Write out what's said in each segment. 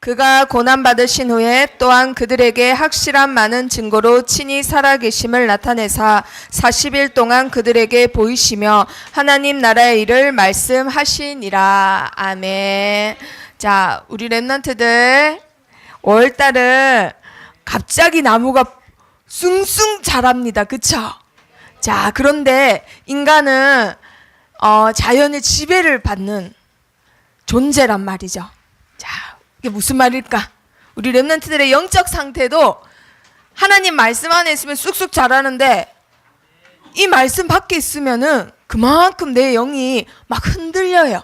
그가 고난받으신 후에 또한 그들에게 확실한 많은 증거로 친히 살아계심을 나타내사 40일 동안 그들에게 보이시며 하나님 나라의 일을 말씀하시니라. 아멘. 자, 우리 랩런트들 5월달은 갑자기 나무가 숭숭 자랍니다. 그쵸? 자, 그런데 인간은 자연의 지배를 받는 존재란 말이죠. 자, 이게 무슨 말일까? 우리 랩런트들의 영적 상태도 하나님 말씀 안에 있으면 쑥쑥 자라는데 이 말씀 밖에 있으면은 그만큼 내 영이 막 흔들려요.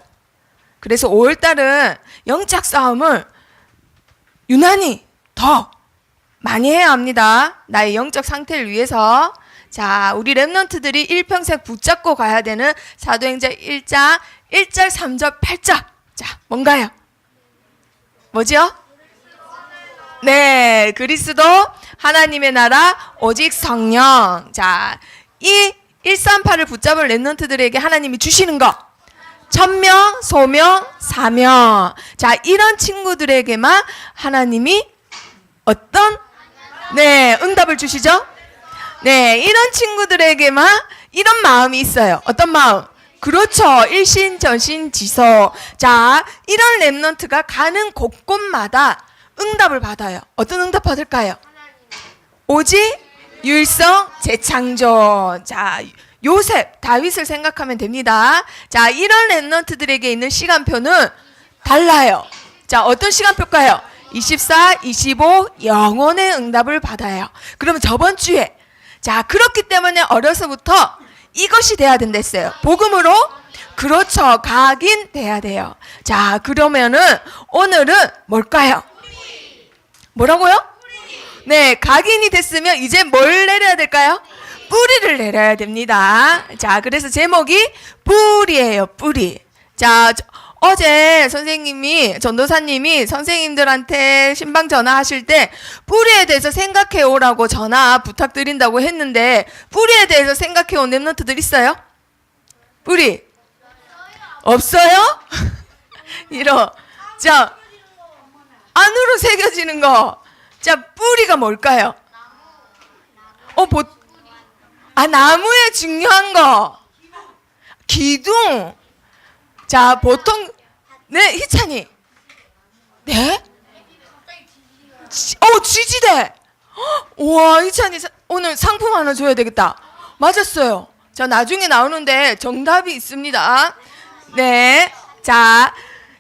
그래서 5월달은 영적 싸움을 유난히 더 많이 해야 합니다. 나의 영적 상태를 위해서. 자, 우리 랩런트들이 일평생 붙잡고 가야 되는 사도행전 1장 1절 3절 8절. 자, 뭔가요? 뭐죠? 네, 그리스도 하나님의 나라 오직 성령. 자, 이 138을 붙잡을 랩런트들에게 하나님이 주시는 거 천명, 소명, 사명. 자, 이런 친구들에게만 하나님이 어떤 응답을 주시죠? 네, 이런 친구들에게만 이런 마음이 있어요. 어떤 마음? 그렇죠. 일신전신지서. 자, 이런 랩런트가 가는 곳곳마다 응답을 받아요. 어떤 응답 받을까요? 오직 율성 재창조. 자, 요셉, 다윗을 생각하면 됩니다. 자, 이런 랩런트들에게 있는 시간표는 달라요. 자, 어떤 시간표일까요? 24, 25 영혼의 응답을 받아요. 그러면 저번 주에 자, 그렇기 때문에 어려서부터 이것이 돼야 된댔어요. 복음으로 그렇죠. 각인돼야 돼요. 자, 그러면은 오늘은 뭘까요? 뭐라고요? 네, 각인이 됐으면 이제 뭘 내려야 될까요? 뿌리를 내려야 됩니다. 자, 그래서 제목이 뿌리예요. 뿌리. 자, 어제 선생님이 전도사님이 선생님들한테 신방 전화하실 때 뿌리에 대해서 생각해 오라고 전화 부탁드린다고 했는데 뿌리에 대해서 생각해 온 랩런트들 있어요? 뿌리 없어요? 이런. 자, 안으로 새겨지는 거. 자, 뿌리가 뭘까요? 나무에 중요한 거. 기둥. 자, 보통 네, 희찬이. 네? 지지대. 우와, 희찬이 오늘 상품 하나 줘야 되겠다. 맞았어요. 자, 나중에 나오는데 정답이 있습니다. 네. 자,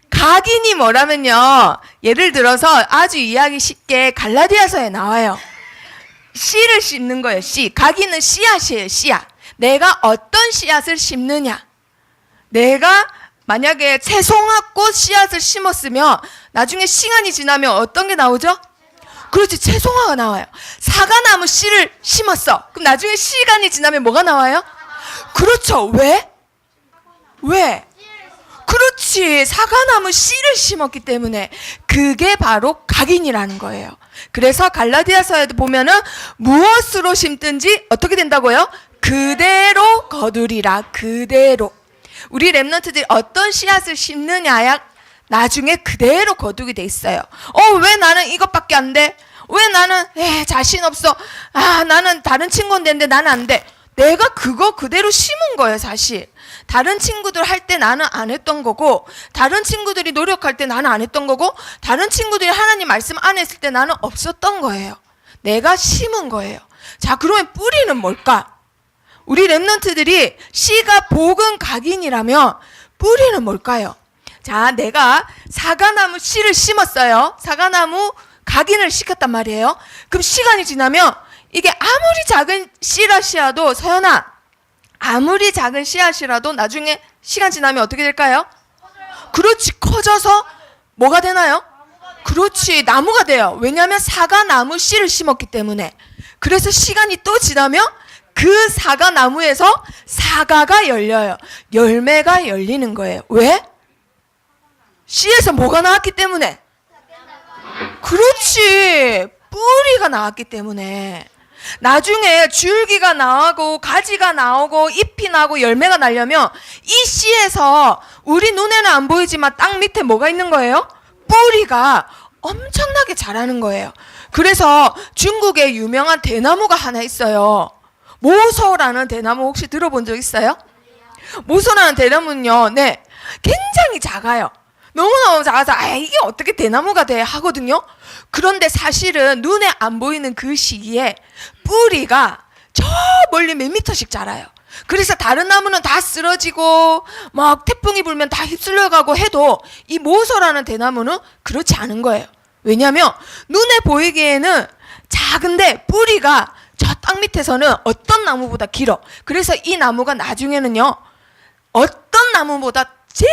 각인이 뭐라면요. 예를 들어서 아주 이해하기 쉽게 갈라디아서에 나와요. 씨를 심는 거예요. 씨. 각인은 씨앗이에요. 씨앗. 내가 어떤 씨앗을 심느냐. 내가 만약에 채송화꽃 씨앗을 심었으면 나중에 시간이 지나면 어떤 게 나오죠? 그렇지, 채송화가 나와요. 사과나무 씨를 심었어. 그럼 나중에 시간이 지나면 뭐가 나와요? 그렇죠. 왜? 그렇지, 사과나무 씨를 심었기 때문에. 그게 바로 각인이라는 거예요. 그래서 갈라디아서에도 보면은 무엇으로 심든지 어떻게 된다고요? 그대로 거두리라. 그대로. 우리 랩런트들이 어떤 씨앗을 심느냐야 나중에 그대로 거두게 돼 있어요. 왜 나는 이것밖에 안 돼? 왜 나는 자신 없어? 나는 다른 친구인데 나는 안 돼. 내가 그거 그대로 심은 거예요. 사실 다른 친구들 할 때 나는 안 했던 거고, 다른 친구들이 노력할 때 나는 안 했던 거고, 다른 친구들이 하나님 말씀 안 했을 때 나는 없었던 거예요. 내가 심은 거예요. 자, 그러면 뿌리는 뭘까? 우리 랩런트들이 씨가 복음 각인이라면 뿌리는 뭘까요? 자, 내가 사과나무 씨를 심었어요. 사과나무 각인을 시켰단 말이에요. 그럼 시간이 지나면 이게 아무리 작은 씨앗이라도, 서연아, 아무리 작은 씨앗이라도 나중에 시간 지나면 어떻게 될까요? 그렇지, 커져서 뭐가 되나요? 그렇지, 나무가 돼요. 왜냐하면 사과나무 씨를 심었기 때문에. 그래서 시간이 또 지나면 그 사과나무에서 사과가 열려요. 열매가 열리는 거예요. 왜? 씨에서 뭐가 나왔기 때문에. 그렇지, 뿌리가 나왔기 때문에. 나중에 줄기가 나오고 가지가 나오고 잎이 나고 열매가 나려면 이 씨에서 우리 눈에는 안 보이지만 땅 밑에 뭐가 있는 거예요? 뿌리가 엄청나게 자라는 거예요. 그래서 중국에 유명한 대나무가 하나 있어요. 모소라는 대나무 혹시 들어본 적 있어요? 모소라는 대나무는요, 네, 굉장히 작아요. 너무너무 작아서 이게 어떻게 대나무가 돼 하거든요. 그런데 사실은 눈에 안 보이는 그 시기에 뿌리가 저 멀리 몇 미터씩 자라요. 그래서 다른 나무는 다 쓰러지고 막 태풍이 불면 다 휩쓸려 가고 해도 이 모소라는 대나무는 그렇지 않은 거예요. 왜냐하면 눈에 보이기에는 작은데 뿌리가 저 땅 밑에서는 어떤 나무보다 길어. 그래서 이 나무가 나중에는요, 어떤 나무보다 제일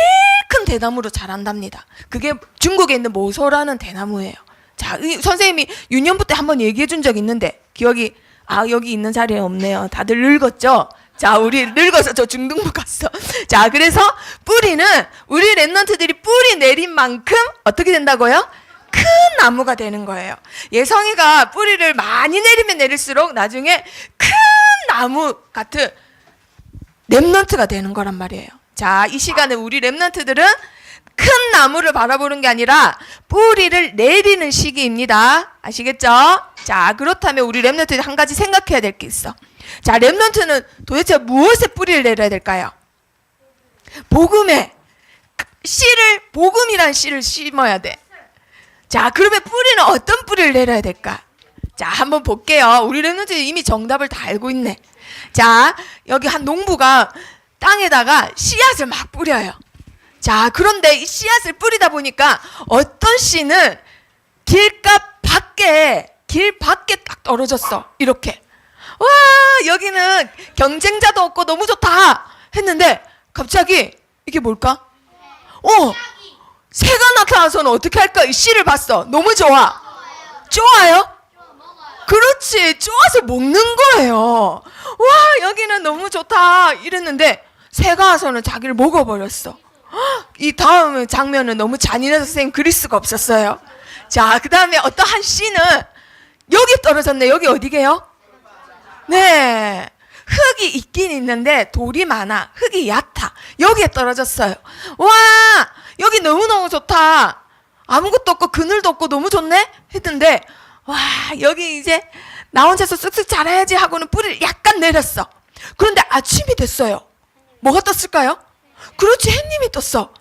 큰 대나무로 자란답니다. 그게 중국에 있는 모소라는 대나무예요. 자, 선생님이 유년부 때 한번 얘기해 준 적 있는데 기억이 여기 있는 자리에 없네요. 다들 늙었죠? 자, 우리 늙어서 저 중등부 갔어. 자, 그래서 뿌리는 우리 랩런트들이 뿌리 내린 만큼 어떻게 된다고요? 큰 나무가 되는 거예요. 예성이가 뿌리를 많이 내리면 내릴수록 나중에 큰 나무 같은 랩런트가 되는 거란 말이에요. 자, 이 시간에 우리 랩런트들은 큰 나무를 바라보는 게 아니라 뿌리를 내리는 시기입니다. 아시겠죠? 자, 그렇다면 우리 랩런트들이 한 가지 생각해야 될 게 있어. 자, 랩런트는 도대체 무엇에 뿌리를 내려야 될까요? 복음에 씨를, 복음이란 씨를 심어야 돼. 자, 그러면 뿌리는 어떤 뿌리를 내려야 될까? 자, 한번 볼게요. 우리 랩런트들이 이미 정답을 다 알고 있네. 자, 여기 한 농부가 땅에다가 씨앗을 막 뿌려요. 자, 그런데 이 씨앗을 뿌리다 보니까 어떤 씨는 길 밖에 딱 떨어졌어. 이렇게. 와, 여기는 경쟁자도 없고 너무 좋다 했는데 갑자기 이게 뭘까? 새가 나타나서는 어떻게 할까? 이 씨를 봤어. 너무 좋아. 좋아요? 그렇지. 좋아서 먹는 거예요. 와, 여기는 너무 좋다 이랬는데 새가 와서는 자기를 먹어버렸어. 이 다음 장면은 너무 잔인해서 선생님 그릴 수가 없었어요. 자, 그 다음에 어떤 한 씨는 여기 떨어졌네. 여기 어디게요? 네, 흙이 있긴 있는데 돌이 많아. 흙이 얕아. 여기에 떨어졌어요. 와, 여기 너무너무 좋다. 아무것도 없고 그늘도 없고 너무 좋네 했는데, 와, 여기 이제 나 혼자서 쓱쓱 자라야지 하고는 뿌리를 약간 내렸어. 그런데 아침이 됐어요. 뭐가 떴을까요? 그렇지, 햇님이 떴어.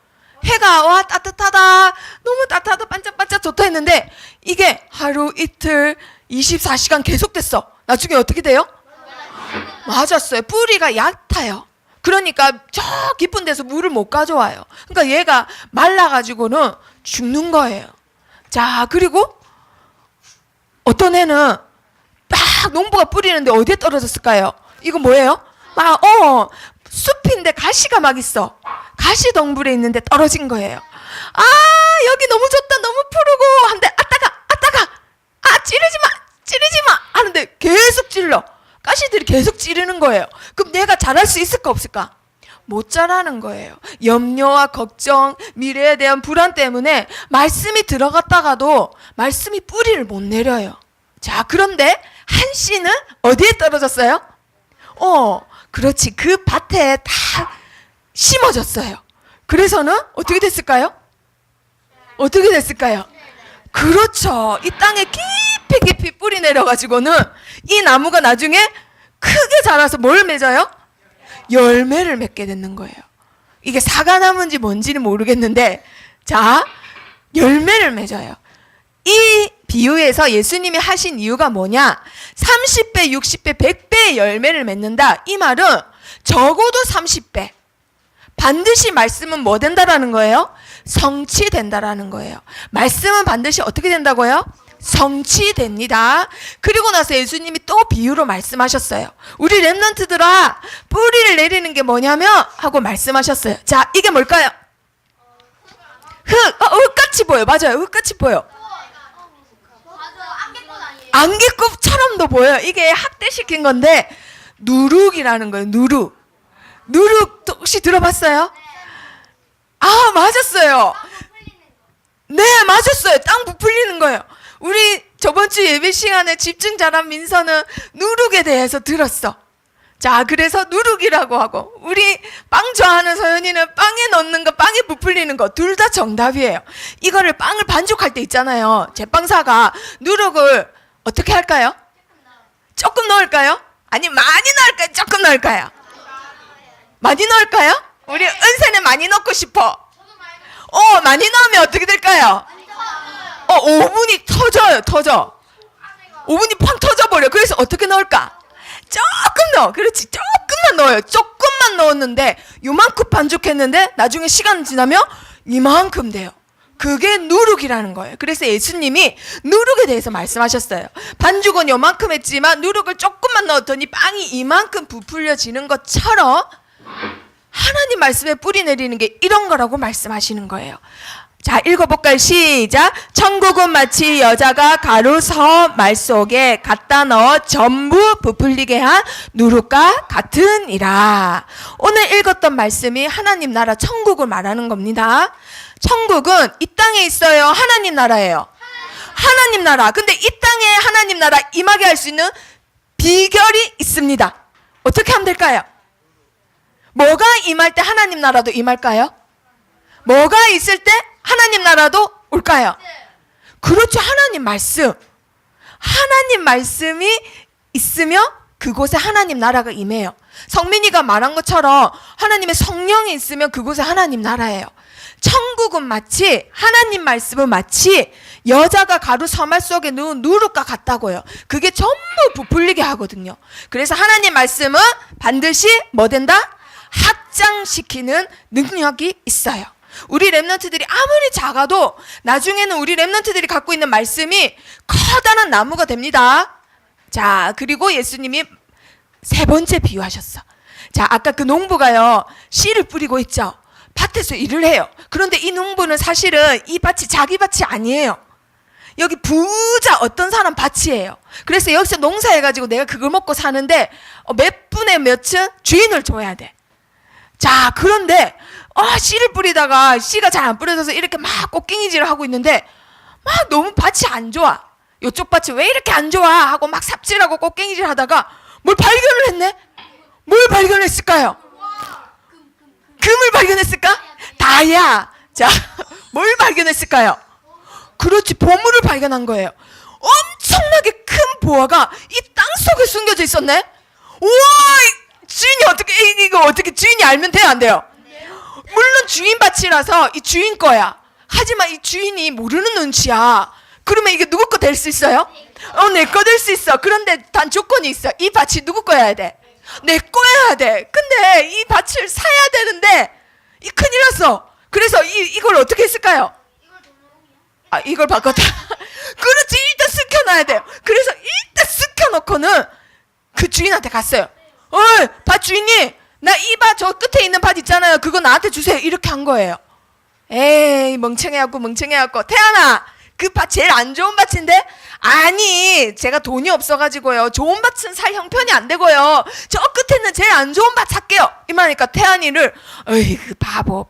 해가 와 따뜻하다, 너무 따뜻하다, 반짝반짝 좋다 했는데 이게 하루 이틀 24시간 계속됐어. 나중에 어떻게 돼요? 맞았어요. 뿌리가 얕아요. 그러니까 저 깊은 데서 물을 못 가져와요. 그러니까 얘가 말라가지고는 죽는 거예요. 자, 그리고 어떤 애는 막 농부가 뿌리는데 어디에 떨어졌을까요? 이거 뭐예요? 숲인데 가시가 막 있어. 가시덩굴에 있는데 떨어진 거예요. 여기 너무 좋다, 너무 푸르고 한데 아따가 찌르지 마 하는데 계속 찔러. 가시들이 계속 찌르는 거예요. 그럼 내가 잘할 수 있을까 없을까? 못 자라는 거예요. 염려와 걱정, 미래에 대한 불안 때문에 말씀이 들어갔다가도 말씀이 뿌리를 못 내려요. 자, 그런데 한 씨는 어디에 떨어졌어요? 그렇지, 그 밭에 다 심어졌어요. 그래서는 어떻게 됐을까요? 어떻게 됐을까요? 그렇죠. 이 땅에 깊이 뿌리 내려가지고는 이 나무가 나중에 크게 자라서 뭘 맺어요? 열매를 맺게 되는 거예요. 이게 사과나무인지 뭔지는 모르겠는데, 자, 열매를 맺어요. 이 비유에서 예수님이 하신 이유가 뭐냐? 30배, 60배, 100배의 열매를 맺는다. 이 말은 적어도 30배. 반드시 말씀은 뭐 된다라는 거예요? 성취된다라는 거예요. 말씀은 반드시 어떻게 된다고요? 성취됩니다. 그리고 나서 예수님이 또 비유로 말씀하셨어요. 우리 랩런트들아, 뿌리를 내리는 게 뭐냐면 하고 말씀하셨어요. 자, 이게 뭘까요? 흙같이 보여. 맞아요. 흙같이 보여. 안개꽃처럼도 보여요. 이게 학대시킨 건데 누룩이라는 거예요. 누룩 혹시 들어봤어요? 맞았어요. 네, 맞았어요. 땅 부풀리는 거예요. 우리 저번 주 예배 시간에 집중 잘한 민서는 누룩에 대해서 들었어. 자, 그래서 누룩이라고 하고, 우리 빵 좋아하는 서연이는 빵에 넣는 거, 빵에 부풀리는 거, 둘 다 정답이에요. 이거를 빵을 반죽할 때 있잖아요. 제빵사가 누룩을 어떻게 할까요? 조금 넣을까요? 아니, 많이 넣을까요? 조금 넣을까요? 많이 넣을까요? 우리 은세는 많이 넣고 싶어. 많이 넣으면 어떻게 될까요? 오븐이 터져. 오븐이 팡 터져버려. 그래서 어떻게 넣을까? 조금 넣어. 그렇지. 조금만 넣어요. 조금만 넣었는데 요만큼 반죽했는데 나중에 시간 지나면 이만큼 돼요. 그게 누룩이라는 거예요. 그래서 예수님이 누룩에 대해서 말씀하셨어요. 반죽은 요만큼 했지만 누룩을 조금만 넣었더니 빵이 이만큼 부풀려지는 것처럼 하나님 말씀에 뿌리 내리는 게 이런 거라고 말씀하시는 거예요. 자, 읽어볼까요? 시작. 천국은 마치 여자가 가루 말 속에 갖다 넣어 전부 부풀리게 한 누룩과 같으니라. 오늘 읽었던 말씀이 하나님 나라 천국을 말하는 겁니다. 천국은 이 땅에 있어요? 하나님 나라예요? 하나님 나라. 근데 이 땅에 하나님 나라 임하게 할 수 있는 비결이 있습니다. 어떻게 하면 될까요? 뭐가 임할 때 하나님 나라도 임할까요? 뭐가 있을 때 하나님 나라도 올까요? 그렇죠. 하나님 말씀. 하나님 말씀이 있으면 그곳에 하나님 나라가 임해요. 성민이가 말한 것처럼 하나님의 성령이 있으면 그곳에 하나님 나라예요. 천국은 마치 하나님 말씀은 마치 여자가 가루 서말 속에 넣은 누룩과 같다고요. 그게 전부 부풀리게 하거든요. 그래서 하나님 말씀은 반드시 뭐 된다? 확장시키는 능력이 있어요. 우리 렘넌트들이 아무리 작아도 나중에는 우리 렘넌트들이 갖고 있는 말씀이 커다란 나무가 됩니다. 자, 그리고 예수님이 세 번째 비유하셨어. 자, 아까 그 농부가요, 씨를 뿌리고 있죠. 밭에서 일을 해요. 그런데 이 농부는 사실은 이 밭이 자기 밭이 아니에요. 여기 부자 어떤 사람 밭이에요. 그래서 여기서 농사해가지고 내가 그걸 먹고 사는데 몇 분의 몇은 주인을 줘야 돼. 자, 그런데 씨를 뿌리다가 씨가 잘 안 뿌려져서 이렇게 막 꽃갱이질을 하고 있는데 막 너무 밭이 안 좋아. 이쪽 밭이 왜 이렇게 안 좋아 하고 막 삽질하고 꽃갱이질 하다가 뭘 발견을 했네? 뭘 발견했을까요? 금을 발견했을까? 다야. 자, 뭘 발견했을까요? 그렇지, 보물을 발견한 거예요. 엄청나게 큰 보화가 이 땅 속에 숨겨져 있었네. 우와, 주인이 이거 어떻게 주인이 알면 돼요, 안 돼요? 물론 주인 밭이라서 이 주인 거야. 하지만 이 주인이 모르는 눈치야. 그러면 이게 누구 거 될 수 있어요? 내 거 될 수 있어. 그런데 단 조건이 있어. 이 밭이 누구 거여야 돼? 내 거여야 돼. 근데 이 밭을 사야 되는데 이 큰일 났어. 그래서 이걸 어떻게 했을까요? 이걸 바꿨다. 그렇지, 일단 스켜놔야 돼요. 그래서 일단 스켜놓고는 그 주인한테 갔어요. 밭 주인님, 나 이 밭 저 끝에 있는 밭 있잖아요. 그거 나한테 주세요. 이렇게 한 거예요. 에이, 멍청해갖고. 태연아, 그 밭 제일 안 좋은 밭인데? 아니, 제가 돈이 없어가지고요. 좋은 밭은 살 형편이 안 되고요. 저 끝에 있는 제일 안 좋은 밭 살게요. 이만하니까 태연이를, 어이, 그 바보.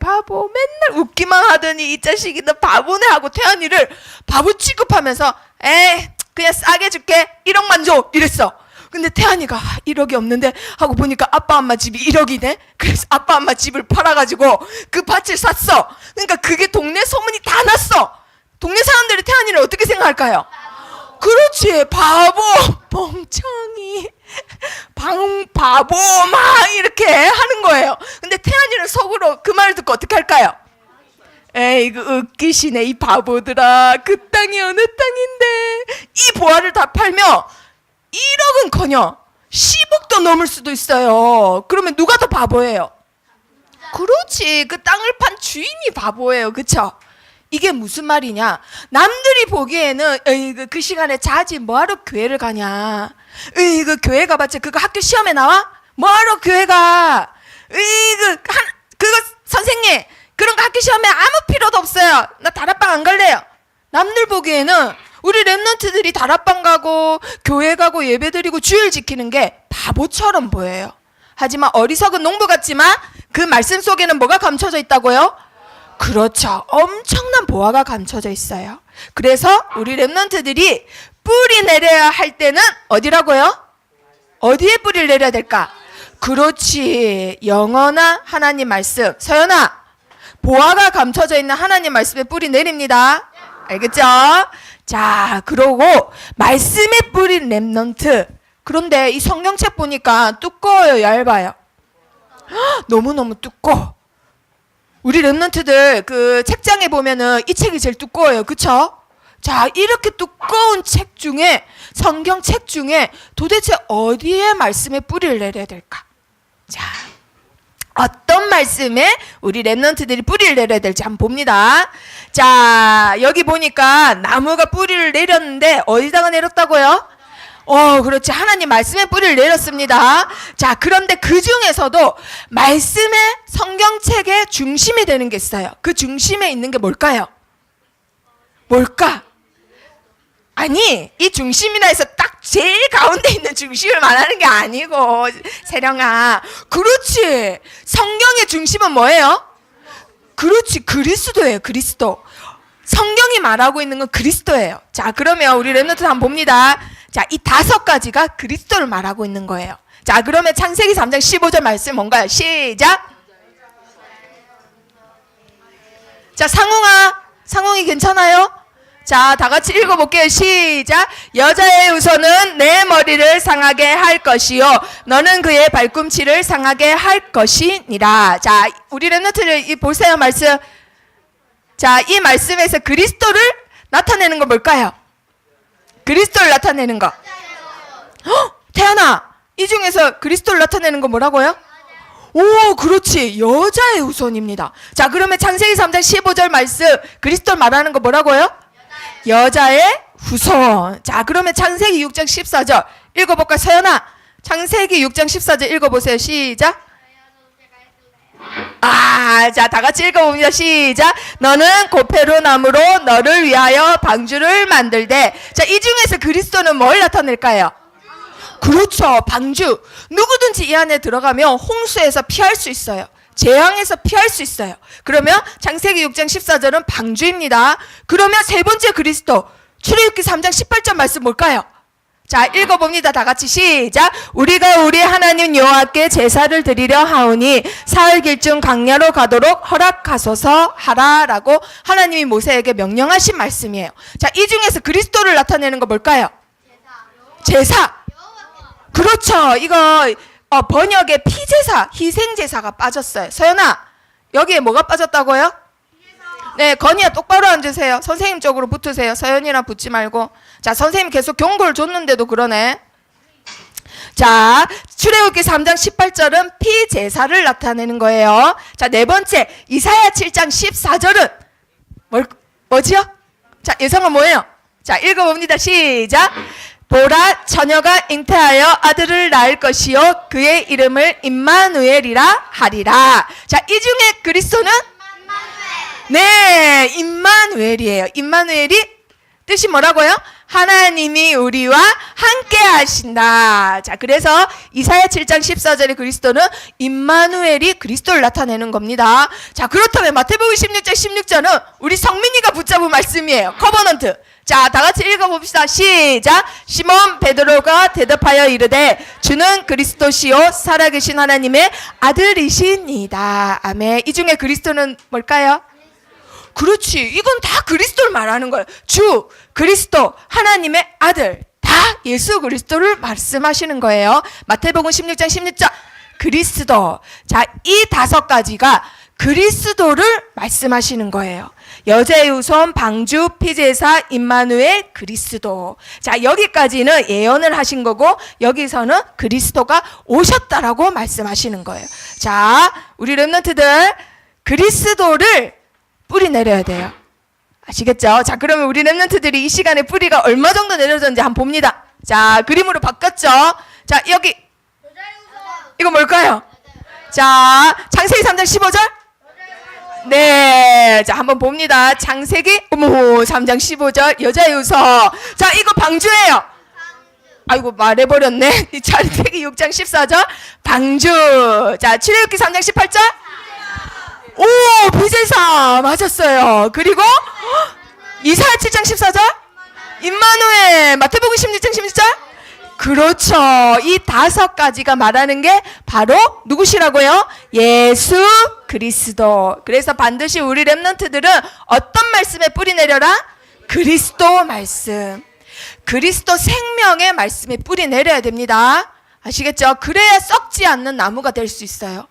맨날 웃기만 하더니 이 자식이 너 바보네 하고 태연이를 바보 취급하면서, 에이, 그냥 싸게 줄게. 1억만 줘. 이랬어. 근데 태연이가 1억이 없는데 하고 보니까 아빠 엄마 집이 1억이네. 그래서 아빠 엄마 집을 팔아가지고 그 밭을 샀어. 그러니까 그게 동네 소문이 다 났어. 동네 사람들이 태연이를 어떻게 생각할까요? 그렇지, 바보, 멍청이, 바보 막 이렇게 하는 거예요. 근데 태연이는 속으로 그 말을 듣고 어떻게 할까요? 에이, 이거 웃기시네 이 바보들아. 그 땅이 어느 땅인데 이 보화를 다 팔면 1억은커녕 10억도 넘을 수도 있어요. 그러면 누가 더 바보예요? 그렇지, 그 땅을 판 주인이 바보예요. 그쵸? 이게 무슨 말이냐? 남들이 보기에는 그 시간에 자지 뭐하러 교회를 가냐? 그 교회 가봤자 그거 학교 시험에 나와? 뭐하러 교회 가? 그거 선생님 그런 거 학교 시험에 아무 필요도 없어요. 나 다락방 안 갈래요. 남들 보기에는 우리 렘넌트들이 다락방 가고 교회 가고 예배 드리고 주일 지키는 게 바보처럼 보여요. 하지만 어리석은 농부 같지만 그 말씀 속에는 뭐가 감춰져 있다고요? 그렇죠. 엄청난 보화가 감춰져 있어요. 그래서 우리 렘넌트들이 뿌리 내려야 할 때는 어디라고요? 어디에 뿌리를 내려야 될까? 그렇지. 영원한 하나님 말씀. 서연아, 보화가 감춰져 있는 하나님 말씀에 뿌리 내립니다. 알겠죠? 자, 그러고 말씀에 뿌린 렘넌트. 그런데 이 성경책 보니까 두꺼워요, 얇아요? 너무너무 두꺼워. 우리 렘넌트들 그 책장에 보면은 이 책이 제일 두꺼워요. 그쵸? 자, 이렇게 두꺼운 책 중에, 성경책 중에 도대체 어디에 말씀에 뿌리를 내려야 될까? 자, 어떤 말씀에 우리 렘넌트들이 뿌리를 내려야 될지 한번 봅니다. 자, 여기 보니까 나무가 뿌리를 내렸는데 어디다가 내렸다고요? 그렇지. 하나님 말씀에 뿌리를 내렸습니다. 자, 그런데 그 중에서도 말씀의 성경책의 중심이 되는 게 있어요. 그 중심에 있는 게 뭘까요? 뭘까? 아니, 이 중심이라 해서 딱 제일 가운데 있는 중심을 말하는 게 아니고, 세령아. 그렇지. 성경의 중심은 뭐예요? 그렇지. 그리스도예요. 그리스도. 성경이 말하고 있는 건 그리스도예요. 자, 그러면 우리 렘넌트 한번 봅니다. 자, 이 5가지가 그리스도를 말하고 있는 거예요. 자, 그러면 창세기 3장 15절 말씀 뭔가요? 시작. 자, 상웅이 괜찮아요? 자, 다 같이 읽어볼게요. 시작. 여자의 후손은 내 머리를 상하게 할 것이요 너는 그의 발꿈치를 상하게 할 것이니라. 자, 우리 렘넌트들 보세요. 말씀. 자, 이 말씀에서 그리스도를 나타내는 건 뭘까요? 그리스도를 나타내는 거. 태연아, 이 중에서 그리스도를 나타내는 건 뭐라고요? 오, 그렇지. 여자의 후손입니다. 자, 그러면 창세기 3장 15절 말씀, 그리스도를 말하는 거 뭐라고요? 여자의 후손. 자, 그러면 창세기 6장 14절 읽어볼까? 서연아, 창세기 6장 14절 읽어보세요. 시작. 자, 다 같이 읽어봅니다. 시작. 너는 고페루 나무로 너를 위하여 방주를 만들되. 자, 이 중에서 그리스도는 뭘 나타낼까요? 그렇죠. 방주. 누구든지 이 안에 들어가면 홍수에서 피할 수 있어요. 재앙에서 피할 수 있어요. 그러면 창세기 6장 14절은 방주입니다. 그러면 세 번째 그리스도, 출애굽기 3장 18절 말씀 뭘까요? 자, 읽어봅니다. 다 같이 시작. 우리가 우리 하나님 여호와께 제사를 드리려 하오니 사흘 길중 광야로 가도록 허락하소서 하라라고 하나님이 모세에게 명령하신 말씀이에요. 자, 이 중에서 그리스도를 나타내는 거 뭘까요? 제사. 그렇죠. 이거 번역에 피제사, 희생제사가 빠졌어요. 서연아, 여기에 뭐가 빠졌다고요? 네, 건이야 똑바로 앉으세요. 선생님 쪽으로 붙으세요. 서연이랑 붙지 말고. 자, 선생님 계속 경고를 줬는데도 그러네. 자, 출애굽기 3장 18절은 피제사를 나타내는 거예요. 자, 네 번째 이사야 7장 14절은 뭐지요? 자, 예성은 뭐예요? 자, 읽어봅니다. 시작. 보라, 처녀가 잉태하여 아들을 낳을 것이요 그의 이름을 임마누엘이라 하리라. 자, 이 중에 그리스도는 네, 임마누엘이에요. 임마누엘이 뜻이 뭐라고요? 하나님이 우리와 함께 하신다. 자, 그래서 이사야 7장 14절의 그리스도는 임마누엘이 그리스도를 나타내는 겁니다. 자, 그렇다면 마태복음 16장 16절은 우리 성민이가 붙잡은 말씀이에요. 커버넌트. 자, 다 같이 읽어봅시다. 시작. 시몬 베드로가 대답하여 이르되 주는 그리스도시요 살아계신 하나님의 아들이시니이다. 아멘. 이 중에 그리스도는 뭘까요? 그렇지. 이건 다 그리스도를 말하는 거예요. 주, 그리스도, 하나님의 아들. 다 예수 그리스도를 말씀하시는 거예요. 마태복음 16장 16절. 그리스도. 자, 이 5가지가 그리스도를 말씀하시는 거예요. 여자의 후손, 방주, 피제사, 임마누엘, 그리스도. 자, 여기까지는 예언을 하신 거고 여기서는 그리스도가 오셨다라고 말씀하시는 거예요. 자, 우리 렘넌트들 그리스도를 뿌리 내려야 돼요. 아시겠죠? 자, 그러면 우리 렘넌트들이 이 시간에 뿌리가 얼마 정도 내려졌는지 한번 봅니다. 자, 그림으로 바꿨죠? 자, 여기 이거 뭘까요? 자, 창세기 3장 15절? 네, 자, 한번 봅니다. 창세기 3장 15절 여자의 후손. 자, 이거 방주예요. 아이고, 말해버렸네. 창세기 6장 14절 방주. 자, 출애굽기 3장 18절 오, 피제사 맞았어요. 그리고 이사야 7장 14절 임마누엘. 마태복음 16장 16절 그렇죠. 이 5가지가 말하는 게 바로 누구시라고요? 예수 그리스도. 그래서 반드시 우리 렘넌트들은 어떤 말씀에 뿌리 내려라? 그리스도 말씀. 그리스도 생명의 말씀에 뿌리 내려야 됩니다. 아시겠죠? 그래야 썩지 않는 나무가 될 수 있어요.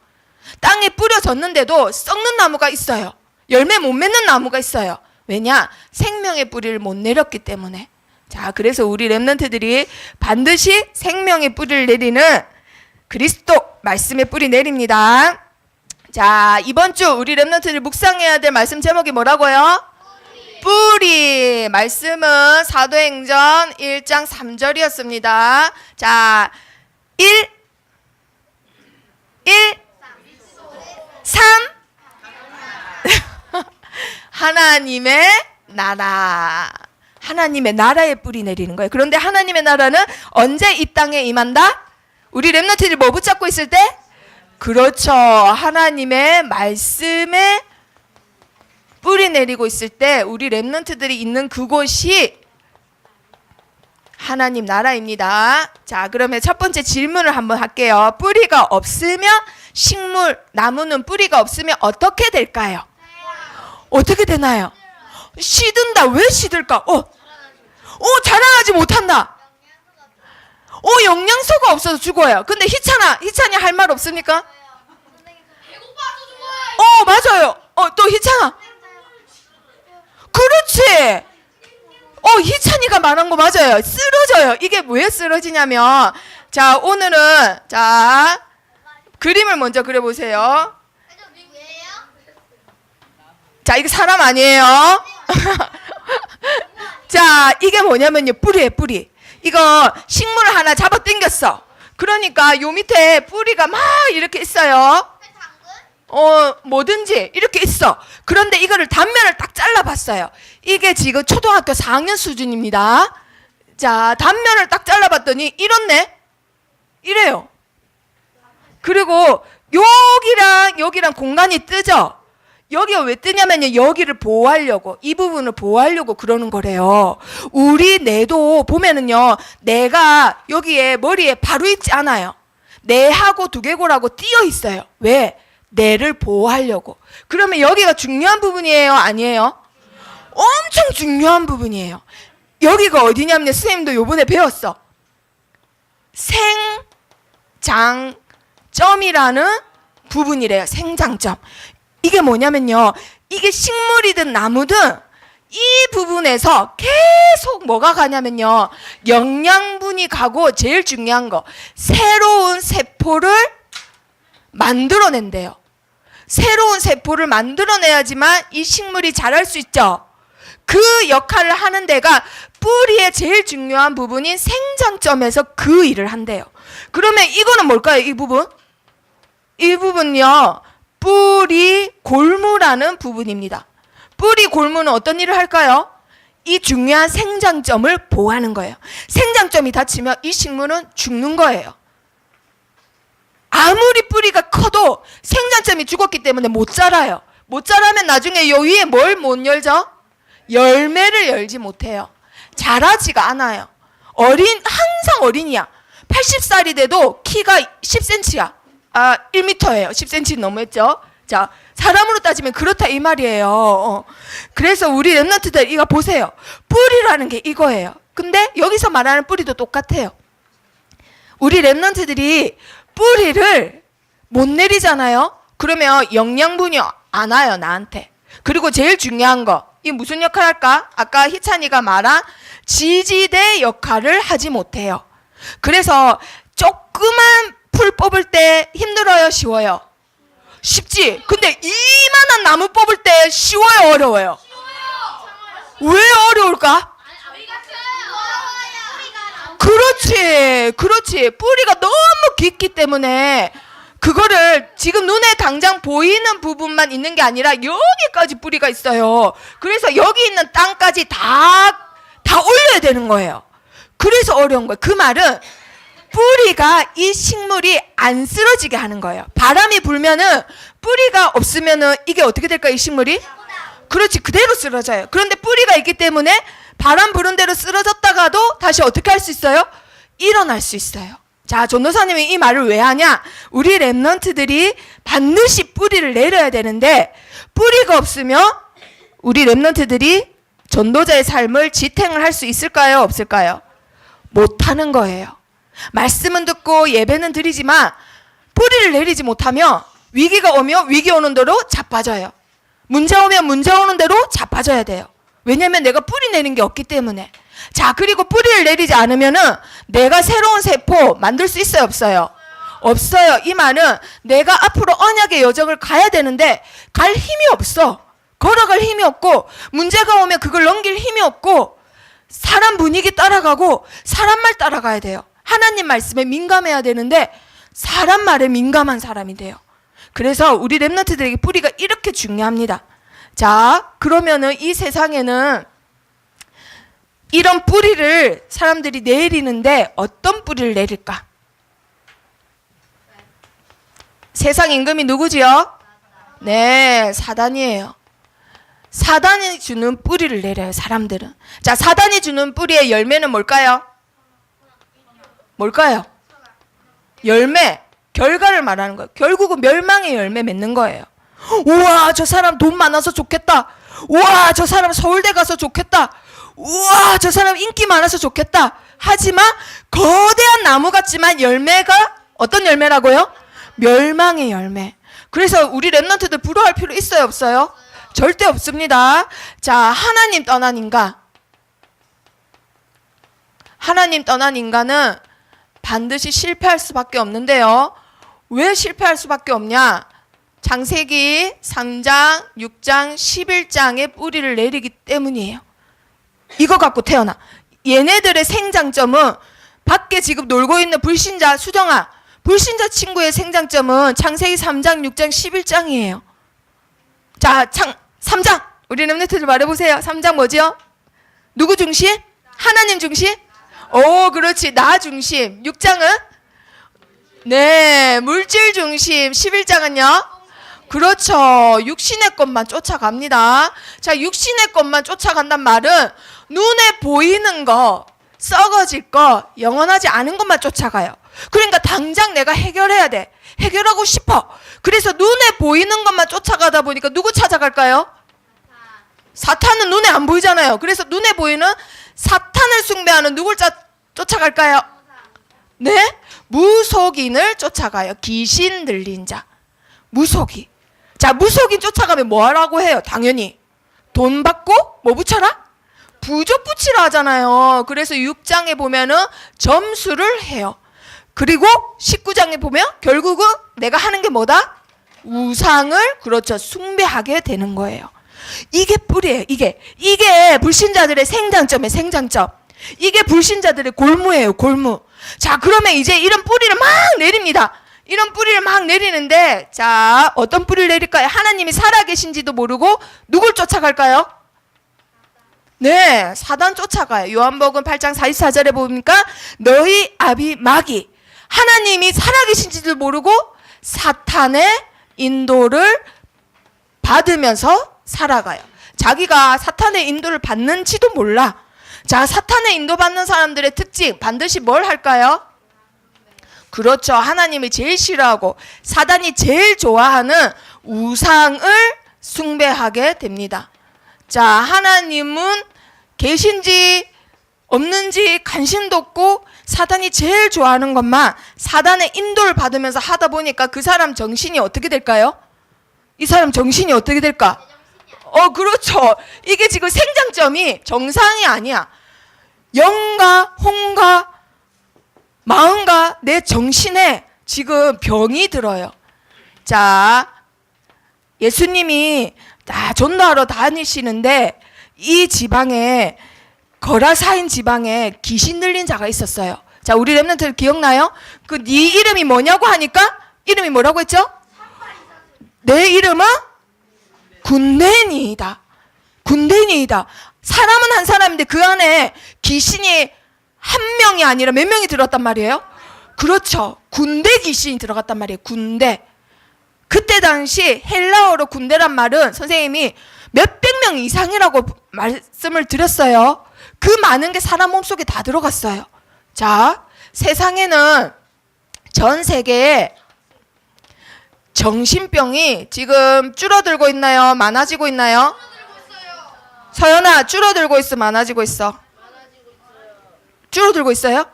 땅에 뿌려졌는데도 썩는 나무가 있어요. 열매 못 맺는 나무가 있어요. 왜냐? 생명의 뿌리를 못 내렸기 때문에. 자, 그래서 우리 렘넌트들이 반드시 생명의 뿌리를 내리는 그리스도 말씀의 뿌리 내립니다. 자, 이번 주 우리 렘넌트들이 묵상해야 될 말씀 제목이 뭐라고요? 뿌리. 말씀은 사도행전 1장 3절이었습니다. 자, 3 하나님의 나라. 하나님의 나라에 뿌리 내리는 거예요. 그런데 하나님의 나라는 언제 이 땅에 임한다? 우리 렘넌트들이 뭐 붙잡고 있을 때? 그렇죠. 하나님의 말씀에 뿌리 내리고 있을 때 우리 렘넌트들이 있는 그곳이 하나님 나라입니다. 자, 그러면 첫 번째 질문을 한번 할게요. 뿌리가 없으면 식물, 나무는 뿌리가 없으면 어떻게 될까요? 어떻게 되나요? 시든다. 왜 시들까? 자라나지 못한다. 영양소가 없어서 죽어요. 근데 희찬이 할 말 없습니까? 맞아요. 또 희찬아. 그렇지. 희찬이가 말한 거 맞아요. 쓰러져요. 이게 왜 쓰러지냐면, 자, 오늘은, 자, 그림을 먼저 그려보세요. 자, 이게 사람 아니에요. 자, 이게 뭐냐면요. 뿌리예요, 뿌리. 이거 식물을 하나 잡아 당겼어. 그러니까 요 밑에 뿌리가 막 이렇게 있어요. 뭐든지 이렇게 있어. 그런데 이거를 단면을 딱 잘라봤어요. 이게 지금 초등학교 4학년 수준입니다. 자, 단면을 딱 잘라봤더니 이렇네. 이래요. 그리고 여기랑 공간이 뜨죠. 여기가 왜 뜨냐면요. 여기를 보호하려고, 이 부분을 보호하려고 그러는 거래요. 우리 뇌도 보면은요. 뇌가 여기에 머리에 바로 있지 않아요. 뇌하고 두개골하고 띄어 있어요. 왜? 뇌를 보호하려고. 그러면 여기가 중요한 부분이에요? 아니에요? 엄청 중요한 부분이에요. 여기가 어디냐면 선생님도 요번에 배웠어. 생장점이라는 부분이래요. 생장점. 이게 뭐냐면요. 이게 식물이든 나무든 이 부분에서 계속 뭐가 가냐면요. 영양분이 가고 제일 중요한 거 새로운 세포를 만들어낸대요. 새로운 세포를 만들어내야지만 이 식물이 자랄 수 있죠. 그 역할을 하는 데가 뿌리의 제일 중요한 부분인 생장점에서 그 일을 한대요. 그러면 이거는 뭘까요? 이 부분? 이 부분요. 뿌리 골무라는 부분입니다. 뿌리 골무는 어떤 일을 할까요? 이 중요한 생장점을 보호하는 거예요. 생장점이 닫히면 이 식물은 죽는 거예요. 아무리 뿌리가 커도 생장점이 죽었기 때문에 못 자라요. 못 자라면 나중에 요 위에 뭘 못 열죠? 열매를 열지 못해요. 자라지가 않아요. 항상 어린이야. 80살이 돼도 키가 10cm야. 1m예요. 10cm 너무했죠? 자, 사람으로 따지면 그렇다 이 말이에요. 그래서 우리 렘넌트들 이거 보세요. 뿌리라는 게 이거예요. 근데 여기서 말하는 뿌리도 똑같아요. 우리 렘넌트들이 뿌리를 못 내리잖아요. 그러면 영양분이 안 와요, 나한테. 그리고 제일 중요한 거, 이 무슨 역할 할까? 아까 희찬이가 말한 지지대 역할을 하지 못해요. 그래서 조그만 풀 뽑을 때 힘들어요, 쉬워요? 쉽지. 근데 이만한 나무 뽑을 때 쉬워요, 어려워요? 왜 어려울까? 그렇지. 뿌리가 너무 깊기 때문에 그거를 지금 눈에 당장 보이는 부분만 있는 게 아니라 여기까지 뿌리가 있어요. 그래서 여기 있는 땅까지 다 올려야 되는 거예요. 그래서 어려운 거예요. 그 말은 뿌리가 이 식물이 안 쓰러지게 하는 거예요. 바람이 불면은 뿌리가 없으면은 이게 어떻게 될까요? 이 식물이? 그렇지, 그대로 쓰러져요. 그런데 뿌리가 있기 때문에 바람 부는 대로 쓰러졌다가도 다시 어떻게 할 수 있어요? 일어날 수 있어요. 자, 전도사님이 이 말을 왜 하냐? 우리 렘넌트들이 반드시 뿌리를 내려야 되는데 뿌리가 없으면 우리 렘넌트들이 전도자의 삶을 지탱을 할 수 있을까요? 없을까요? 못하는 거예요. 말씀은 듣고 예배는 드리지만 뿌리를 내리지 못하면 위기가 오면 위기 오는 대로 자빠져요. 문제 오면 문제 오는 대로 자빠져야 돼요. 왜냐하면 내가 뿌리 내는 게 없기 때문에. 자, 그리고 뿌리를 내리지 않으면은 내가 새로운 세포 만들 수 있어요, 없어요? 없어요. 이 말은 내가 앞으로 언약의 여정을 가야 되는데 갈 힘이 없어. 걸어갈 힘이 없고 문제가 오면 그걸 넘길 힘이 없고 사람 분위기 따라가고 사람 말 따라가야 돼요. 하나님 말씀에 민감해야 되는데 사람 말에 민감한 사람이 돼요. 그래서 우리 렘넌트들에게 뿌리가 이렇게 중요합니다. 자, 그러면은 이 세상에는 이런 뿌리를 사람들이 내리는데 어떤 뿌리를 내릴까? 세상 임금이 누구지요? 네, 사단이에요. 사단이 주는 뿌리를 내려요, 사람들은. 자, 사단이 주는 뿌리의 열매는 뭘까요? 뭘까요? 열매, 결과를 말하는 거예요. 결국은 멸망의 열매 맺는 거예요. 우와, 저 사람 돈 많아서 좋겠다. 우와, 저 사람 서울대 가서 좋겠다. 우와, 저 사람 인기 많아서 좋겠다. 하지만 거대한 나무 같지만 열매가 어떤 열매라고요? 멸망의 열매. 그래서 우리 렘넌트들 부러워할 필요 있어요, 없어요? 절대 없습니다. 자, 하나님 떠난 인간. 하나님 떠난 인간은 반드시 실패할 수밖에 없는데요. 왜 실패할 수밖에 없냐? 창세기 3장, 6장, 11장에 뿌리를 내리기 때문이에요. 이거 갖고 태어나. 얘네들의 생장점은 밖에 지금 놀고 있는 불신자 수정아, 불신자 친구의 생장점은 창세기 3장, 6장, 11장이에요. 자, 3장. 우리 렘넌트들 말해보세요. 3장 뭐지요? 누구 중심? 하나님 중심? 오, 그렇지. 나 중심. 6장은? 네, 물질 중심. 11장은요? 그렇죠. 육신의 것만 쫓아갑니다. 자, 육신의 것만 쫓아간단 말은 눈에 보이는 거, 썩어질 거, 영원하지 않은 것만 쫓아가요. 그러니까 당장 내가 해결해야 돼. 해결하고 싶어. 그래서 눈에 보이는 것만 쫓아가다 보니까 누구 찾아갈까요? 사탄은 눈에 안 보이잖아요. 그래서 눈에 보이는 사탄을 숭배하는 누굴 쫓아갈까요? 네? 무속인을 쫓아가요. 귀신 들린 자. 무속인. 자, 무속인 쫓아가면 뭐 하라고 해요? 당연히 돈 받고 뭐 붙여라? 부족 붙이라 하잖아요. 그래서 6장에 보면은 점수를 해요. 그리고 19장에 보면 결국은 내가 하는 게 뭐다? 우상을, 그렇죠, 숭배하게 되는 거예요. 이게 뿌리예요. 이게 불신자들의 생장점이에요. 생장점. 이게 불신자들의 골무예요. 골무. 자, 그러면 이제 이런 뿌리를 막 내립니다. 이런 뿌리를 막 내리는데, 자, 어떤 뿌리를 내릴까요? 하나님이 살아계신지도 모르고 누굴 쫓아갈까요? 네, 사단 쫓아가요. 요한복음 8장 44절에 보니까 너희 아비 마귀, 하나님이 살아계신지도 모르고 사탄의 인도를 받으면서 살아가요. 자기가 사탄의 인도를 받는지도 몰라. 자, 사탄의 인도받는 사람들의 특징, 반드시 뭘 할까요? 그렇죠. 하나님을 제일 싫어하고 사단이 제일 좋아하는 우상을 숭배하게 됩니다. 자, 하나님은 계신지 없는지 관심도 없고 사단이 제일 좋아하는 것만 사단의 인도를 받으면서 하다 보니까 그 사람 정신이 어떻게 될까요? 이 사람 정신이 어떻게 될까? 그렇죠. 이게 지금 생장점이 정상이 아니야. 영과 혼과 마음과 내 정신에 지금 병이 들어요. 자, 예수님이 다 전도하러 다니시는데 이 지방에, 거라사인 지방에 귀신 들린 자가 있었어요. 자, 우리 렘넌트들 기억나요? 그 네 이름이 뭐냐고 하니까 이름이 뭐라고 했죠? 내 이름은 군대니이다. 군대니이다. 사람은 한 사람인데 그 안에 귀신이 한 명이 아니라 몇 명이 들었단 말이에요? 그렇죠. 군대 귀신이 들어갔단 말이에요. 군대. 그때 당시 헬라어로 군대란 말은 선생님이 몇백 명 이상이라고 말씀을 드렸어요. 그 많은 게 사람 몸속에 다 들어갔어요. 자, 세상에는 전 세계에 정신병이 지금 줄어들고 있나요? 많아지고 있나요? 서연아, 줄어들고 있어? 많아지고 있어? 줄어들고 있어요?